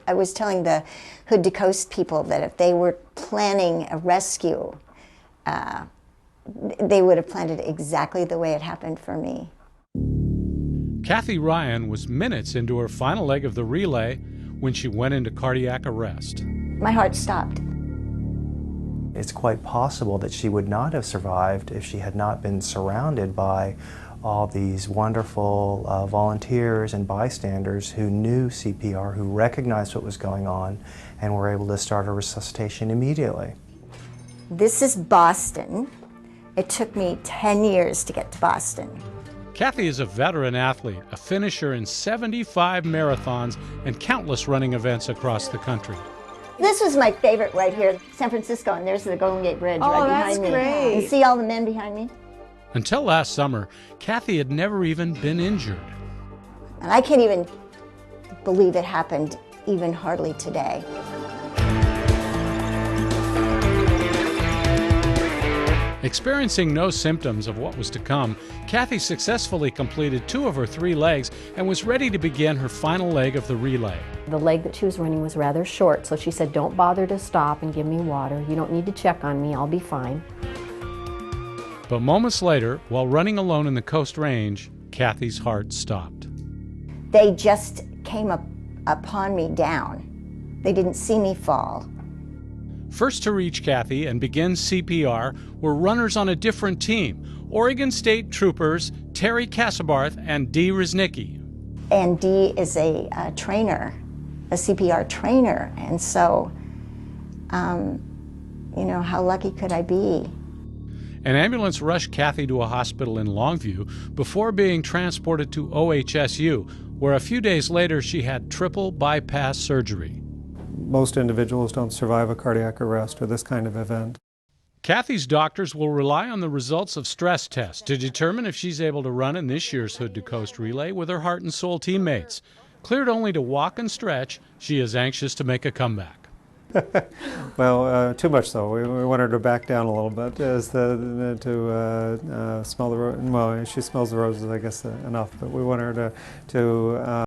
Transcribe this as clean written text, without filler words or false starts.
I was telling the Hood to Coast people that if they were planning a rescue, they would have planned it exactly the way it happened for me. Kathy Ryan was minutes into her final leg of the relay when she went into cardiac arrest. My heart stopped. It's quite possible that she would not have survived if she had not been surrounded by all these wonderful volunteers and bystanders who knew CPR, who recognized what was going on, and were able to start a resuscitation immediately. This is Boston. It took me 10 years to get to Boston. Kathy is a veteran athlete, a finisher in 75 marathons and countless running events across the country. This was my favorite right here, San Francisco, and there's the Golden Gate Bridge right behind me. Great. You see all the men behind me? Until last summer, Kathy had never even been injured. And I can't even believe it happened even hardly today. Experiencing no symptoms of what was to come, Kathy successfully completed 2 of her 3 legs and was ready to begin her final leg of the relay. The leg that she was running was rather short, so she said, "Don't bother to stop and give me water. You don't need to check on me, I'll be fine." But moments later, while running alone in the Coast Range, Kathy's heart stopped. They just came upon me down. They didn't see me fall. First to reach Kathy and begin CPR were runners on a different team, Oregon State Troopers Terry Kasabarth and Dee Riznicki. And Dee is a trainer, a CPR trainer, and so, you know, how lucky could I be? An ambulance rushed Kathy to a hospital in Longview before being transported to OHSU, where a few days later she had triple bypass surgery. Most individuals don't survive a cardiac arrest or this kind of event. Kathy's doctors will rely on the results of stress tests to determine if she's able to run in this year's Hood to Coast relay with her Heart and Soul teammates. Cleared only to walk and stretch, she is anxious to make a comeback. Well, too much so. We want her to back down a little bit to smell the roses. Well, she smells the roses, I guess, enough. But we want her to